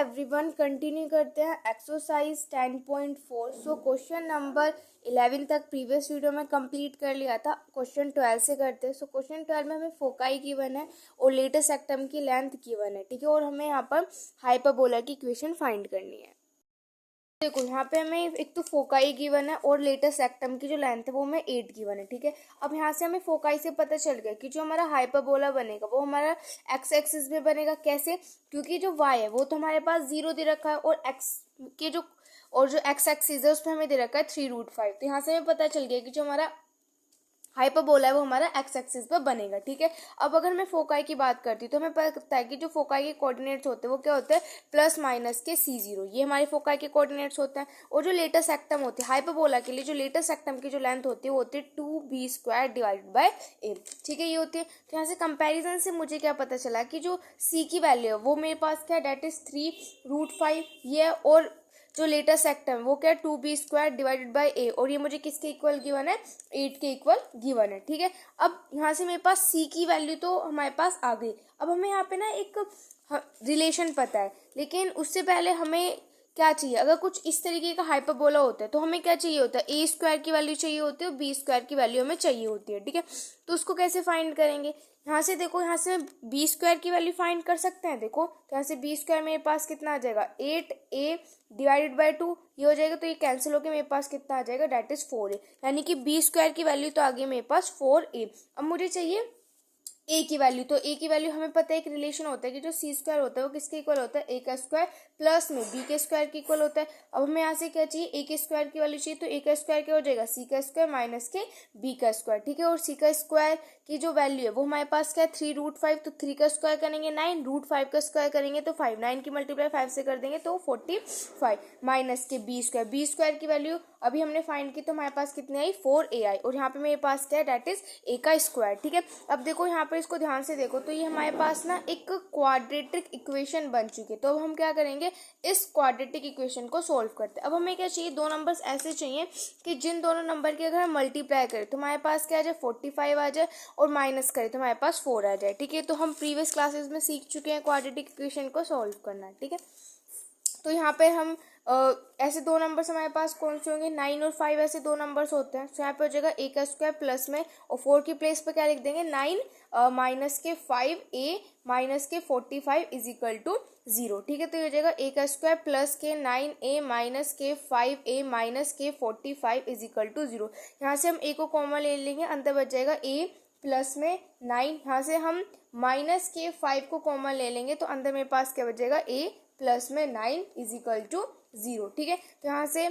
Everyone, continue करते हैं exercise 10.4। So question number 11 तक प्रीवियस वीडियो में कंप्लीट कर लिया था। क्वेश्चन 12 से करते हैं। सो क्वेश्चन 12 में हमें फोकाई गिवन है और लेटेस्ट सेक्टम की लेंथ गिवन है, ठीक है। और हमें यहाँ पर हाइपरबोला की इक्वेशन फाइंड करनी है। देखो यहाँ पे हमें एक तो फोकाई गिवन है और लेटेस्ट सेक्टम की जो लेंथ है वो हमें 8 गिवन है, ठीक है। अब यहाँ से हमें फोकाई से पता चल गया कि जो हमारा हाइपरबोला बनेगा वो हमारा एक्स एक्सिस में बनेगा। कैसे? क्योंकि जो वाई है वो तो हमारे पास 0 दे रखा है और एक्स के जो एक्स एक्सिस है उसमें हमें दे रखा है 3√5। तो यहाँ से हमें पता चल गया कि जो हमारा हाइपरबोला है वो हमारा एक्स एक्सिस पर बनेगा, ठीक है। अब अगर मैं फोकाई की बात करती हूँ तो हमें पता है कि जो फोकाई के कोऑर्डिनेट्स होते हैं वो क्या होते हैं, प्लस माइनस के C0। ये हमारे फोकाई के कोऑर्डिनेट्स होते हैं। और जो लेटेस्ट सेक्टम होती है हाइपरबोला के लिए, जो लेटेस्ट सेक्टम की जो लेंथ होती है वो होती है 2b² डिवाइडेड बाय a, ठीक है। ये होती है। तो यहाँ से कंपेरिजन से मुझे क्या पता चला कि जो c की वैल्यू है वो मेरे पास क्या है, डेट इज 3√5 ये। और जो लेटेस्ट सेक्टम है वो क्या है, 2b² डिवाइडेड बाय a। और ये मुझे किसके इक्वल गिवन है, 8 के इक्वल गिवन है, ठीक है। अब यहाँ से मेरे पास c की वैल्यू तो हमारे पास आ गई। अब हमें यहाँ पे ना एक रिलेशन पता है, लेकिन उससे पहले हमें क्या चाहिए, अगर कुछ इस तरीके का हाइपरबोला होता है तो हमें क्या चाहिए होता है, a² की वैल्यू चाहिए होती है और b² की वैल्यू हमें चाहिए होती है, ठीक है। तो उसको कैसे फाइंड करेंगे, यहाँ से देखो, यहाँ से b² की वैल्यू फाइंड कर सकते हैं। देखो तो यहाँ से b² मेरे पास कितना आ जाएगा, 8a डिवाइडेड बाय 2, ये हो जाएगा। तो ये कैंसिल होकर मेरे पास कितना आ जाएगा, डेट इज 4a। यानी कि b² की वैल्यू तो आ गई मेरे पास 4a। अब मुझे चाहिए a की वैल्यू। तो a की वैल्यू हमें पता है, एक रिलेशन होता है कि जो c² होता है वो किसके इक्वल होता है, a का स्क्वायर प्लस में b के स्क्वायर के इक्वल होता है। अब हमें यहाँ से क्या चाहिए, a के स्क्वायर की वैल्यू चाहिए। तो a का स्क्वायर क्या हो जाएगा, c का स्क्वायर माइनस के b का स्क्वायर, ठीक है। और c का स्क्वायर की जो वैल्यू है वो हमारे पास क्या है, 3√5। तो 3 का स्क्वायर करेंगे 9, √5 का स्क्वायर करेंगे तो 5, 9 की मल्टीप्लाई 5 से कर देंगे तो 45 माइनस के b² की वैल्यू अभी हमने फाइंड की तो हमारे पास कितनी आई, 4a आई। और यहाँ पे मेरे पास क्या है, डेट इज a का स्क्वायर, ठीक है। अब देखो यहाँ पे इसको ध्यान से देखो तो ये हमारे पास ना एक क्वाड्रेटिक इक्वेशन बन चुकी है। तो अब हम क्या करेंगे, इस क्वाड्रेटिक इक्वेशन को सोल्व करते हैं। अब हमें क्या चाहिए, दो नंबर्स ऐसे चाहिए कि जिन दोनों नंबर की अगर हम मल्टीप्लाई करें तो हमारे पास क्या आ जाए, 45 आ जाए, और माइनस करें तो हमारे पास 4 आ जाए, ठीक है। तो हम प्रीवियस क्लासेस में सीख चुके हैं क्वाड्रेटिक इक्वेशन को सोल्व करना, ठीक है। तो यहाँ पे हम ऐसे दो नंबर्स हमारे पास कौन से होंगे, 9 और 5 ऐसे दो नंबर्स होते हैं। तो यहाँ पे हो जाएगा a का स्क्वायर प्लस में और 4 की प्लेस पे क्या लिख देंगे, 9 माइनस के 5a माइनस के 45 इज इक्वल टू 0, ठीक है। तो ये हो जाएगा a का स्क्वायर प्लस के 9a माइनस के 5a माइनस के 45 इज इक्वल टू 0। यहाँ से हम a को कॉमन ले लेंगे, अंदर बच जाएगा a प्लस में 9। यहाँ से हम माइनस के 5 को कॉमन ले लेंगे तो अंदर मेरे पास क्या बचेगा, a प्लस में 9 इज इक्वल टू 0, ठीक है। तो यहाँ से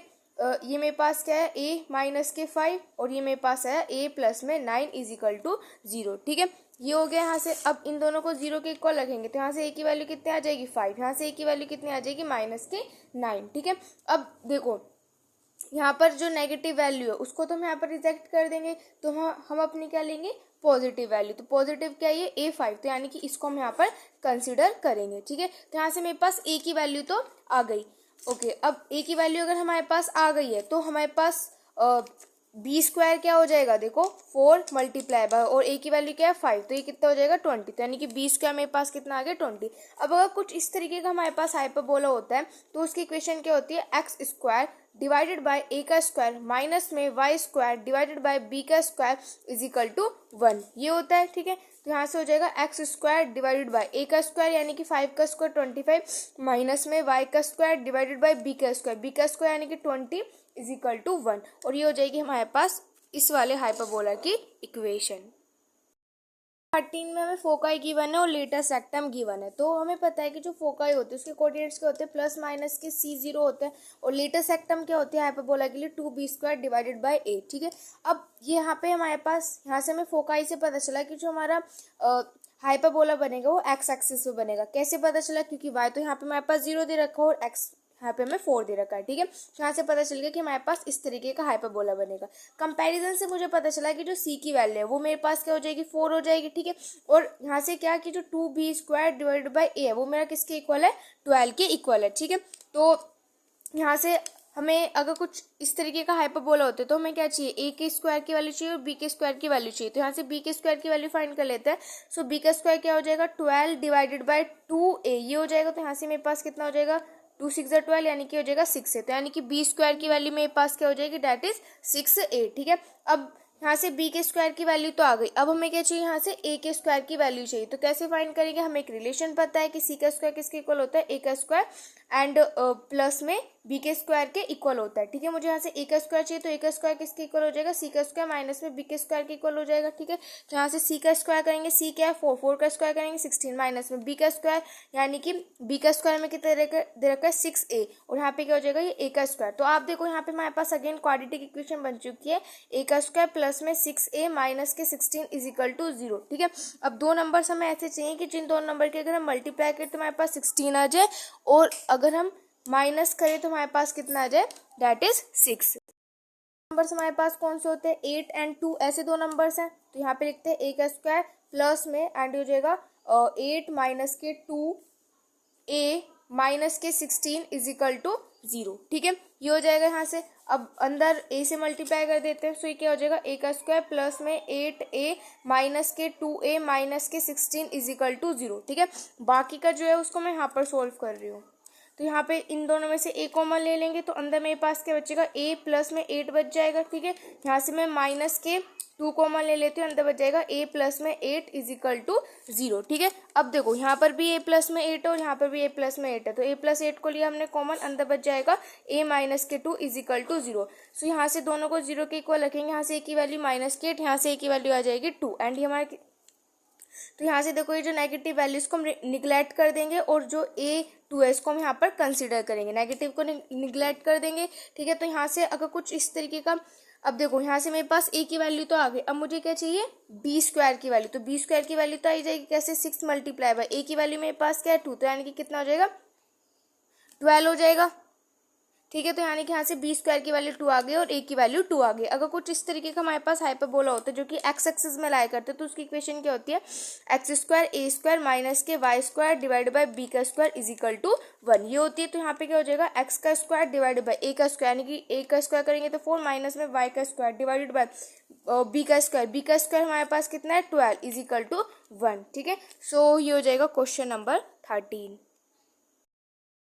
ये मेरे पास क्या है, a माइनस के 5 और ये मेरे पास है a प्लस में 9 इज इक्वल टू 0, ठीक है। ये हो गया यहाँ से। अब इन दोनों को 0 के इक्वल रखेंगे तो यहाँ से a की वैल्यू कितनी आ जाएगी, 5। यहाँ से a की वैल्यू कितनी आ जाएगी, माइनस के 9, ठीक है। अब देखो यहाँ पर जो नेगेटिव वैल्यू है उसको तो हम यहाँ पर रिजेक्ट कर देंगे, तो हम अपनी क्या लेंगे, पॉजिटिव वैल्यू। तो पॉजिटिव क्या है, ये a5, तो यानी कि इसको हम यहाँ पर कंसिडर करेंगे, ठीक है। तो यहाँ से मेरे पास a की वैल्यू तो आ गई। ओके, अब a की वैल्यू अगर हमारे पास आ गई है तो हमारे पास b² क्या हो जाएगा, देखो 4 मल्टीप्लाई बाय, और a की वैल्यू क्या है 5, तो ये कितना हो जाएगा 20। तो यानी कि b² मेरे पास कितना आ गया, 20। अब अगर कुछ इस तरीके का हमारे पास हाइपरबोला होता है तो उसकी इक्वेशन क्या होती है, x² डिवाइडेड बाय a का स्क्वायर माइनस में y² डिवाइडेड बाय b का स्क्वायर इज इक्वल टू 1, ये होता है, ठीक है। तो यहाँ से हो जाएगा x² डिवाइडेड बाय a का स्क्वायर यानी कि 5 का स्क्वायर 25 माइनस में y का स्क्वायर डिवाइडेड बाय b का स्क्वायर यानी कि 20 इज इक्वल टू 1, और ये हो जाएगी हमारे पास इस वाले हाइपरबोला की इक्वेशन। 13 में हमें फोकाई गिवन है और लेटेस्ट सेक्टम गिवन है। तो हमें पता है कि जो फोकाई होती है उसके कोऑर्डिनेट्स क्या होते हैं, प्लस माइनस के C0 होते हैं, और लेटेस्ट सेक्टम क्या होती है हाइपरबोला के लिए, 2b² डिवाइडेड बाय a, ठीक है। अब ये यहाँ पे हमारे पास, यहाँ से हमें फोकाई से पता चला कि जो हमारा हाइपरबोला बनेगा वो एक्स एक्सिस पे बनेगा। कैसे पता चला, क्योंकि y तो यहाँ पे हमारे पास 0 दे रखा है और x यहाँ पे हमें 4 दे रखा है, ठीक है। यहाँ से पता चल गया कि हमारे पास इस तरीके का हाइपरबोला बनेगा। कंपैरिजन से मुझे पता चला कि जो c की वैल्यू है वो मेरे पास क्या हो जाएगी, 4 हो जाएगी, ठीक है। और यहाँ से क्या कि जो 2b² डिवाइडेड बाय a है वो मेरा किसके इक्वल है, 12 के इक्वल है, ठीक है। तो यहाँ से हमें अगर कुछ इस तरीके का हाइपरबोला होता है तो हमें क्या चाहिए, ए के स्क्वायर की वैल्यू चाहिए और बी के स्क्वायर की वैल्यू चाहिए। तो यहाँ से बी के स्क्वायर की वैल्यू फाइंड कर लेते हैं। सो बी का स्क्वायर क्या हो जाएगा, 12 डिवाइडेड बाय 2a, ये हो जाएगा। तो यहाँ से मेरे पास कितना हो जाएगा, 2 6 12, यानी कि हो जाएगा 6 है। तो यानी कि बी स्क्वायर की वैल्यू मेरे पास क्या हो जाएगी, दैट इज 6a। ठीक है, अब यहाँ से बी के स्क्वायर की वैल्यू तो आ गई। अब हमें क्या चाहिए, यहाँ से ए के स्क्वायर की वैल्यू चाहिए। तो कैसे फाइंड करेंगे, हमें एक रिलेशन पता है कि सी का स्क्वायर किसके इक्वल होता है, ए का स्क्वायर एंड प्लस में बी के स्क्वायर के इक्वल होता है। ठीक है, मुझे यहाँ से ए का स्क्वायर चाहिए, तो ए का स्क्वायर किसके इक्वल हो जाएगा, सी का स्क्वायर माइनस में बी के स्क्वायर के इक्वल हो जाएगा। ठीक है, तो यहाँ से सी का स्क्वायर करेंगे, सी क्या है 4, 4 का स्क्वायर करेंगे 16 माइनस में बी का स्क्वायर, यानी कि बी का स्क्वायर में कितना दे रखा है 6a, और यहाँ पे क्या हो जाएगा, ये ए का स्क्वायर। तो आप देखो यहाँ पे हमारे पास अगेन क्वाड्रेटिक इक्वेशन बन चुकी है, ए का स्क्वायर प्लस में 6a माइनस के 16 इज इक्वल टू 0। ठीक है, अब दो नंबर हमें ऐसे चाहिए कि जिन दोनों नंबर के अगर हम मल्टीप्लाई करें तो हमारे पास 16 आ जाए, और अगर हम माइनस करें तो हमारे पास कितना आ जाए, दैट इज 6। नंबर्स हमारे पास कौन से होते हैं, 8 एंड 2, ऐसे दो नंबर्स हैं। तो यहाँ पे लिखते हैं ए का स्क्वायर प्लस में एंड हो जाएगा 8 माइनस के 2a माइनस के 16 इज इक्वल टू 0। ठीक है, ये हो जाएगा यहाँ से। अब अंदर a से मल्टीप्लाई कर देते हैं, सो ये क्या हो जाएगा, a का स्क्वायर प्लस में 8a माइनस के 2a माइनस के 16 इज इक्वल टू 0। ठीक है, बाकी का जो है उसको मैं यहाँ पर सोल्व कर रही हूँ। तो यहाँ पे इन दोनों में से a कॉमन ले लेंगे, तो अंदर मेरे पास क्या बचेगा, a प्लस में 8 बच जाएगा। ठीक है, यहाँ से मैं माइनस के 2 कॉमन ले लेती हूँ, अंदर बच जाएगा a प्लस में 8 इज इक्वल टू 0। ठीक है, अब देखो यहाँ पर भी a प्लस में 8 है और यहाँ पर भी a प्लस में 8 है, तो a प्लस 8 को लिया हमने कॉमन, अंदर बच जाएगा a माइनस के 2 इज इक्वल टू 0। सो यहाँ से दोनों को 0 के इक्वल रखेंगे, यहाँ से a की वैल्यू माइनस के 8, यहाँ से a की वैल्यू आ जाएगी 2, एंड ये हमारे, तो यहाँ से देखो ये जो नेगेटिव वैल्यूज को हम निगलेक्ट कर देंगे और जो a2 है इसको हम यहाँ पर कंसीडर करेंगे, नेगेटिव को निगलेक्ट कर देंगे। ठीक है, तो यहाँ से अगर कुछ इस तरीके का, अब देखो यहाँ से मेरे पास a की वैल्यू तो आ गई, अब मुझे क्या चाहिए, बी स्क्वायर की वैल्यू। तो बी स्क्वायर की वैल्यू तो आई जाएगी कैसे, 6 मल्टीप्लाई बाय a की वैल्यू मेरे पास क्या है 2, तो यानी कि कितना हो जाएगा 12 हो जाएगा। ठीक है, तो यानी कि यहाँ से बी स्क्वायर की वैल्यू 2 आ गई और a की वैल्यू 2 आ गई। अगर कुछ इस तरीके का हमारे पास हाइपरबोला होता है जो कि एक्स एक्सिस में लाया करते हैं, तो उसकी इक्वेशन क्या होती है, x square a square minus के y square divide by b का स्क्वायर इज इक्वल टू 1, ये होती है। तो यहाँ पे क्या हो जाएगा, एक्स का स्क्वायर डिवाइडेड बाय ए का स्क्वायर, यानी कि ए का स्क्वायर करेंगे तो 4 माइनस में वाई का स्क्वायर डिवाइडेड बाय बी का स्क्वायर, बी का स्क्वायर हमारे पास कितना है 12 इज इक्वल टू 1। ठीक है, सो ये हो जाएगा क्वेश्चन नंबर 13।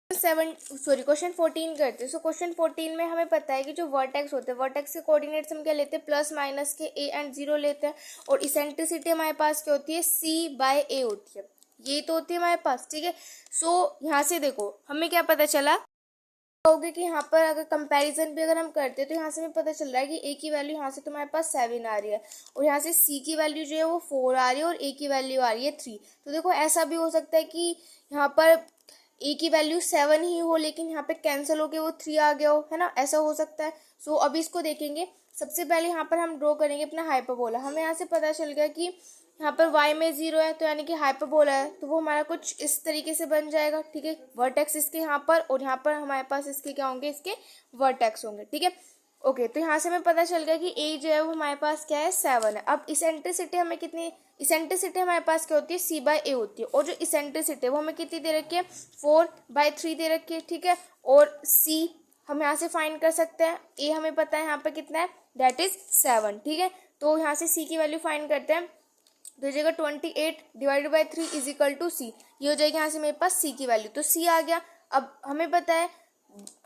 क्वेश्चन 14 करते हैं। सो क्वेश्चन 14 में हमें पता है कि जो वर्टेक्स होते हैं, वर्टेक्स के कोऑर्डिनेट्स हम क्या लेते हैं, प्लस माइनस के a एंड 0 लेते हैं, और इसेंट्रिसिटी हमारे पास क्या होती है, c बाय a होती है, ये तो होती है हमारे पास। ठीक है, सो यहाँ से देखो हमें क्या पता चला होगा कि यहाँ पर अगर कंपैरिजन भी अगर हम करते हैं तो यहाँ से हमें पता चल रहा है कि a की वैल्यू यहाँ से तो हमारे पास 7 आ रही है, और यहाँ से c की वैल्यू जो है वो 4 आ रही है, और a की वैल्यू आ रही है 3। तो देखो ऐसा भी हो सकता है कि यहाँ पर a की वैल्यू 7 ही हो लेकिन यहाँ पे कैंसिल होके वो 3 आ गया हो, है ना, ऐसा हो सकता है। सो अभी इसको देखेंगे। सबसे पहले यहाँ पर हम ड्रॉ करेंगे अपना हाइपरबोला। हमें यहाँ से पता चल गया कि यहाँ पर y में 0 है, तो यानी कि हाइपरबोला है, तो वो हमारा कुछ इस तरीके से बन जाएगा। ठीक है, वर्टेक्स इसके यहाँ पर, और यहाँ पर हमारे पास इसके क्या होंगे, इसके वर्टेक्स होंगे। ठीक है, ओके, तो यहाँ से हमें पता चल गया कि a जो है वो हमारे पास क्या है 7 है। अब इसेंट्रिसिटी हमें कितनी, इसेंट्रिसिटी हमारे पास क्या होती है, c बाय a होती है, और जो इसेंट्रिसिटी है वो हमें कितनी दे रखी है, 4/3 दे रखी है। ठीक है, और c हम यहाँ से फाइंड कर सकते हैं, a हमें पता है यहाँ पे कितना है, दैट इज 7। ठीक है, तो यहाँ से c की वैल्यू फाइंड करते हैं, तो जाएगा 28 divided by 3 is equal to c, ये हो जाएगी यहाँ से मेरे पास c की वैल्यू, तो c आ गया। अब हमें पता है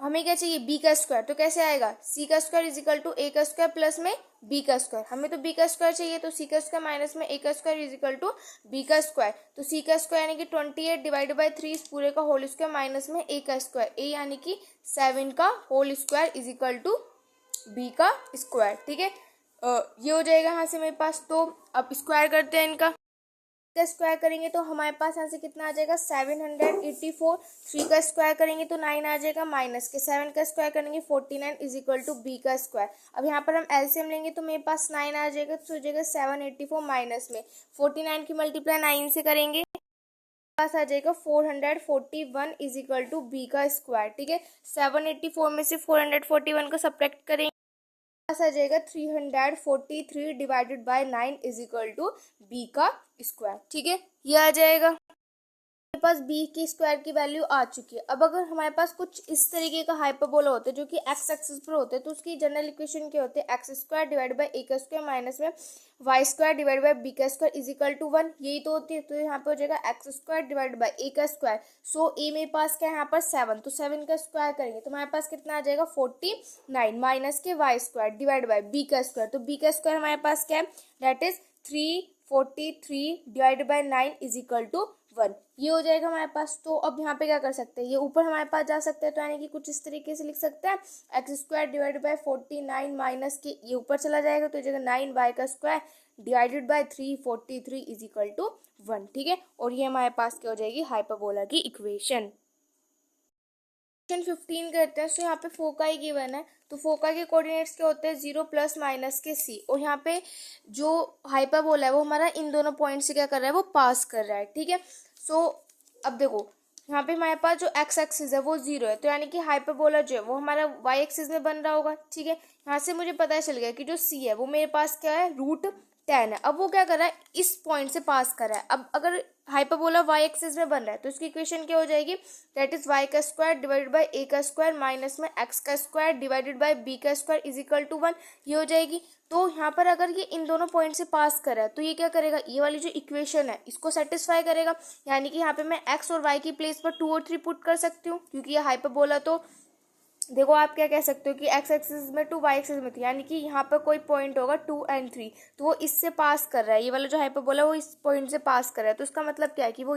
हमें क्या चाहिए, b का स्क्वायर, तो कैसे आएगा, c का square is equal to a का स्क्वायर प्लस में b का स्क्वायर, हमें तो b का स्क्वायर चाहिए, तो c का स्क्वायर माइनस में a का square is equal to b का स्क्वायर, तो c का स्क्वायर यानी कि 28 डिवाइडेड बाय 3 इस पूरे का होल स्क्वायर माइनस में a का स्क्वायर, a यानी कि 7 का whole square is equal to b का स्क्वायर। ठीक है, ये हो जाएगा यहाँ से मेरे पास। तो अब स्क्वायर करते हैं इनका, का स्क्वायर करेंगे तो हमारे पास यहाँ से कितना आ जाएगा 784, 3 का स्क्वायर करेंगे तो 9 आ जाएगा, माइनस के 7 का स्क्वायर करेंगे 49 इज इक्वल टू बी का स्क्वायर। अब यहाँ पर हम एलसीएम लेंगे तो मेरे पास 9 आ जाएगा, तो हो जाएगा 784 माइनस में 49 की मल्टीप्लाई 9 से करेंगे, पास आ जाएगा 441 इज इक्वल टू बी का स्क्वायर। ठीक है, 784 में से 441 को सब्ट्रैक्ट करेंगे, आ जाएगा 343 divided by 9 is equal to B का स्क्वायर। ठीक है, ये आ जाएगा। पास b की स्क्वायर की वैल्यू आ चुकी है। अब अगर हमारे पास कुछ इस तरीके का हाइपरबोला होता है जो कि एक्स एक्सिस पर होते हैं, तो उसकी जनरल इक्वेशन क्या होती है, x square divide by a का स्क्वायर माइनस में y square divide by b का स्क्वायर इज इक्वल टू 1, यही तो होती है। तो यहाँ पे हो जाएगा x square divide by a का स्क्वायर। सो ए मेरे पास क्या है यहाँ पर 7, तो 7 का स्क्वायर करेंगे तो हमारे पास कितना आ जाएगा 49 माइनस के y square divide by b का स्क्वायर। तो बी का स्क्वायर हमारे पास क्या है, that is 343 divide by 9 is equal to 1, ये हो जाएगा हमारे पास। तो अब यहाँ पे क्या कर सकते हैं, ये ऊपर हमारे पास जा सकते हैं, तो यानी कि कुछ इस तरीके से लिख सकते हैं, x square divide by 49 minus के ये ऊपर चला जाएगा तो जगह 9 वाई का square divided by 343 is equal to 1, ठीक है। और ये हमारे पास क्या हो जाएगी, हाइपरबोला की इक्वेशन। क्वेश्चन 15 करते हैं। सो यहाँ पे फोकाई गिवन है, तो फोका के कोऑर्डिनेट्स क्या होते हैं, 0 प्लस माइनस के सी, और यहाँ पे जो हाइपरबोला है वो हमारा इन दोनों पॉइंट से क्या कर रहा है, वो पास कर रहा है, ठीक है। सो अब देखो यहाँ पे हमारे पास जो एक्स एक्सिस है वो 0 है, तो यानी कि हाइपरबोला जो है वो हमारा वाई एक्सिस में बन रहा होगा, ठीक है। यहाँ से मुझे पता चल गया कि जो सी है वो मेरे पास क्या है, √10 है। अब वो क्या कर रहा है, इस पॉइंट से पास कर रहा है। अब अगर हाइपरबोला वाई एक्सिस में बन रहा है तो इसकी इक्वेशन क्या हो जाएगी, दैट इज वाई का स्क्वायर डिवाइडेड बाय ए का स्क्वायर माइनस में एक्स का स्क्वायर डिवाइडेड बाय बी का स्क्वायर इज इक्वल टू 1, ये हो जाएगी। तो यहाँ पर अगर ये इन दोनों पॉइंट से पास कर रहा है तो ये क्या करेगा, ये वाली जो इक्वेशन है इसको सेटिस्फाई करेगा, यानी कि यहाँ पे मैं एक्स और वाई की प्लेस पर 2 और 3 पुट कर सकती हूँ, क्योंकि ये हाइपरबोला, तो देखो आप क्या कह सकते हो कि एक्स एक्सिस में 2 वाई एक्सिस में 3, यानी कि यहाँ पर कोई पॉइंट होगा 2 और 3, तो वो इससे पास कर रहा है, ये वाला जो हाइपरबोला वो इस पॉइंट से पास कर रहा है। तो इसका मतलब क्या है कि वो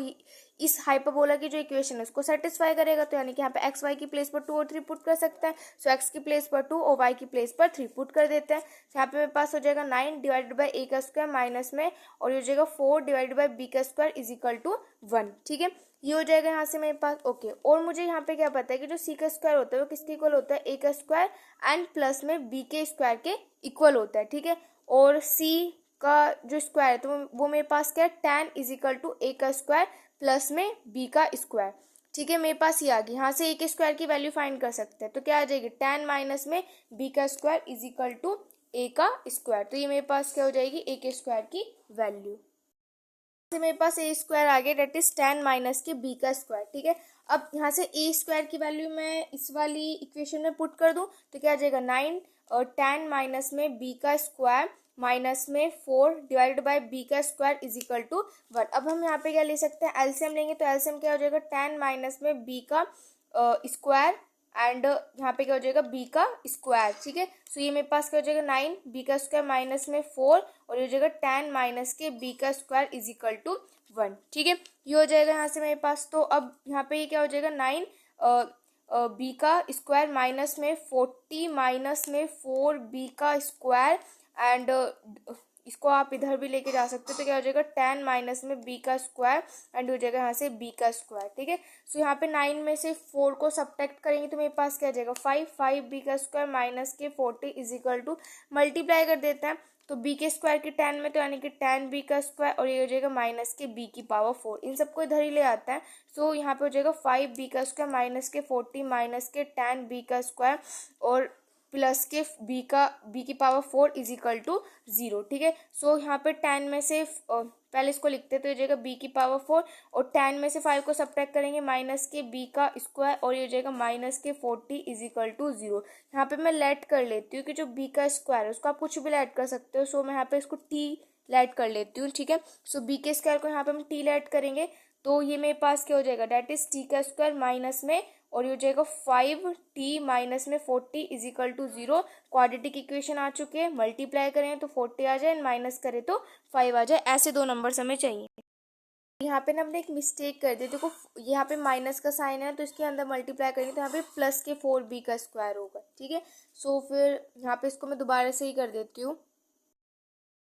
इस हाइपरबोला की जो इक्वेशन है उसको सेटिस्फाई करेगा, तो यानी कि यहाँ पे एक्स वाई की प्लेस पर 2 और 3 पुट कर सकते हैं। सो एक्स की प्लेस पर 2 और वाई की प्लेस पर 3 पुट कर देते हैं। तो यहाँ पे मेरे पास हो जाएगा 9 डिवाइडेड बाई ए का स्क्वायर माइनस में, और ये हो जाएगा 4 डिवाइडेड बाई बी का स्क्वायर इज इक्वल टू 1, ठीक है। ये हो जाएगा यहाँ से मेरे पास, ओके। और मुझे यहाँ पे क्या पता है कि जो सी का स्क्वायर होता है वो किसके इक्वल होता है, ए का स्क्वायर एंड प्लस में बी के स्क्वायर के इक्वल होता है, ठीक है। और सी का जो स्क्वायर है तो वो मेरे पास क्या है, tan इज इक्वल टू ए का स्क्वायर प्लस में बी का स्क्वायर, ठीक है। मेरे पास ये आ गई, यहाँ से ए के स्क्वायर की वैल्यू फाइंड कर सकते हैं, तो क्या आ जाएगी, tan माइनस में बी का स्क्वायर इज इक्वल टू ए का स्क्वायर। तो ये मेरे पास क्या हो जाएगी, ए के स्क्वायर की वैल्यू। मेरे पास ए स्क्वायर आ गया, डेट इज tan माइनस के बी का स्क्वायर, ठीक है। अब यहाँ से ए स्क्वायर की वैल्यू मैं इस वाली इक्वेशन में पुट कर दूं तो क्या आ जाएगा, 9 और tan माइनस में बी का स्क्वायर माइनस में 4 डिवाइडेड बाय बी का स्क्वायर इज इक्वल टू 1। अब हम यहाँ पे क्या ले सकते हैं, एलसीएम लेंगे, तो एलसीएम क्या हो जाएगा, tan माइनस में बी का स्क्वायर एंड यहाँ पे क्या हो जाएगा, बी का स्क्वायर, ठीक है। सो ये मेरे पास क्या हो जाएगा, 9 बी का स्क्वायर माइनस में 4, और ये हो जाएगा tan माइनस के बी का स्क्वायर इज इक्वल टू 1, ठीक है। ये हो जाएगा यहाँ से मेरे पास। तो अब यहाँ पे ये क्या हो जाएगा, 9 बी का स्क्वायर माइनस में 40 माइनस में 4 बी का स्क्वायर एंड इसको आप इधर भी लेके जा सकते हो, तो क्या हो जाएगा, tan माइनस में बी का स्क्वायर एंड हो जाएगा यहाँ से बी का स्क्वायर, ठीक है। सो यहाँ पे 9 में से 4 को सब्ट्रैक्ट करेंगे तो मेरे पास क्या आ जाएगा, 5 बी का स्क्वायर माइनस के 40 इज इक्वल टू, मल्टीप्लाई कर देते हैं तो बी के स्क्वायर की tan में, तो यानी कि tan बी का स्क्वायर, और ये हो जाएगा माइनस के बी की पावर 4, इन सबको इधर ही ले आता है। सो यहाँ पे हो जाएगा 5 बी का स्क्वायर माइनस के 40 माइनस के tan बी का स्क्वायर और प्लस के बी की पावर 4 इज इक्वल टू 0, ठीक है। सो यहाँ पे tan में से पहले इसको लिखते हैं तो ये हो जाएगा बी की पावर 4, और tan में से 5 को सब्ट्रैक्ट करेंगे माइनस के बी का स्क्वायर, और ये हो जाएगा माइनस के 40 इज इक्वल टू 0। यहाँ पे मैं लेट कर लेती हूँ कि जो बी का स्क्वायर है उसको आप कुछ भी लेट कर सकते हो। सो मैं यहाँ पे इसको टी लेट कर लेती हूँ, ठीक है। सो बी के स्क्वायर को यहाँ पे हम टी लेट करेंगे तो ये मेरे पास क्या हो जाएगा, डेट इज टी का स्क्वायर माइनस में, और ये हो जाएगा 5t माइनस में 40 is equal to 0। Quadratic equation आ चुके हैं, मल्टीप्लाई करें तो 40 आ जाए, माइनस करें तो 5 आ जाए, ऐसे 2 नंबर्स हमें चाहिए। यहाँ पे ना हमने एक मिस्टेक कर दी, देखो यहाँ पे माइनस का साइन है तो इसके अंदर मल्टीप्लाई करेंगे तो यहाँ पे प्लस के 4b का स्क्वायर होगा, ठीक है। सो फिर यहाँ पे इसको मैं दोबारा से ही कर देती हूँ।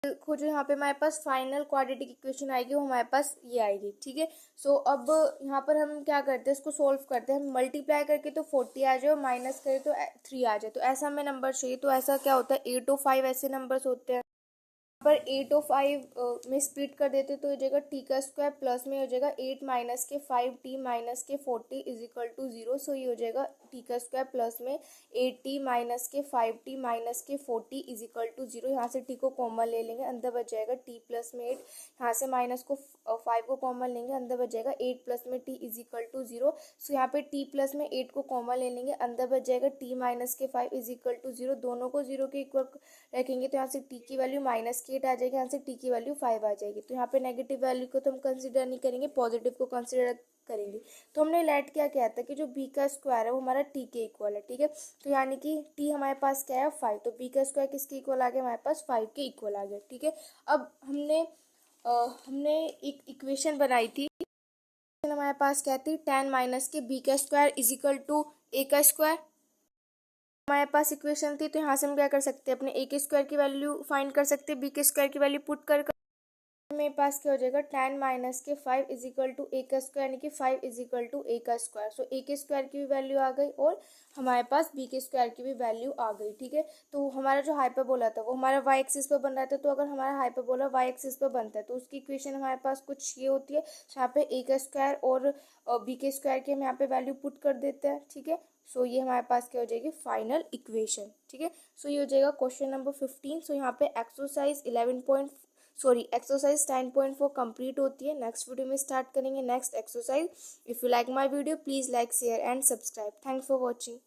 देखो जो यहाँ पे हमारे पास फाइनल क्वाड्रेटिक इक्वेशन आएगी वो हमारे पास ये आएगी, ठीक है। सो अब यहाँ पर हम क्या करते हैं, इसको सोल्व करते हैं, हम मल्टीप्लाई करके तो 40 आ जाए और माइनस करें तो 3 आ जाए, तो ऐसा हमें नंबर चाहिए। तो ऐसा क्या होता है, 8 और 5 ऐसे नंबर्स होते हैं। पर 8 और 5 में स्प्लिट कर देते तो हो जाएगा टी का स्क्वायर प्लस में हो जाएगा 8 माइनस के 5t माइनस के 40 इज इक्वल टू 0। सो ये हो जाएगा टी का स्क्वायर प्लस में 8t माइनस के 5t माइनस के 40 इज इक्वल टू 0। यहाँ से टी को कॉमन ले लेंगे, अंदर बच जाएगा टी प्लस में 8, यहाँ से माइनस को 5 को कॉमन लेंगे, अंदर बच जाएगा 8 प्लस में टी इज इक्वल टू 0। सो यहाँ पे टी प्लस में 8 को कॉमन ले लेंगे, अंदर बच जाएगा टी माइनस के 5 इज इक्वल टू 0। दोनों को 0 के इक्वल रखेंगे तो यहाँ से टी की वैल्यू माइनस की 8 आ जाएगी, यहाँ से टी की वैल्यू 5 आ जाएगी। तो यहाँ पे नेगेटिव वैल्यू को तो हम कंसिडर नहीं करेंगे, पॉजिटिव को कंसिडर करेंगे। तो हमने लेट क्या किया था कि जो बी का स्क्वायर है वो हमारा टी के इक्वल है, ठीक है। तो यानी कि टी हमारे पास क्या है 5, तो बी का स्क्वायर किसके इक्वल आ गया हमारे पास 5 के इक्वल आ गया, ठीक है। अब हमने एक इक्वेशन बनाई थी, हमारे पास क्या थी tan माइनस के बी का स्क्वायर इज इक्वल टू ए का स्क्वायर हमारे पास इक्वेशन थी। तो यहाँ से हम क्या कर सकते हैं, अपने ए के स्क्वायर की वैल्यू फाइंड कर सकते हैं, बी के स्क्वायर की वैल्यू पुट कर मेरे पास क्या हो जाएगा tan माइनस के 5 इज इक्वल टू ए का स्क्वायर, यानी कि 5 इज इक्वल टू ए का स्क्वायर। सो ए के स्क्वायर की भी वैल्यू आ गई और हमारे पास बी के स्क्वायर की भी वैल्यू आ गई, ठीक है। तो हमारा जो हाइपरबोला था वो हमारा वाई एक्सिस पर बन रहा था, तो अगर हमारा हाइपरबोला वाई एक्सिस पर बनता है तो उसकी इक्वेशन हमारे पास कुछ ये होती है। यहाँ पे ए का स्क्वायर और बी के स्क्वायर की हम यहाँ पे वैल्यू पुट कर देते हैं, ठीक है। सो ये हमारे पास क्या हो जाएगी फाइनल इक्वेशन, ठीक है। सो ये हो जाएगा क्वेश्चन नंबर 15। सो यहाँ पे एक्सरसाइज 10.4 कंप्लीट होती है। नेक्स्ट वीडियो में स्टार्ट करेंगे next exercise. If you like my video please like share and subscribe. Thanks for watching.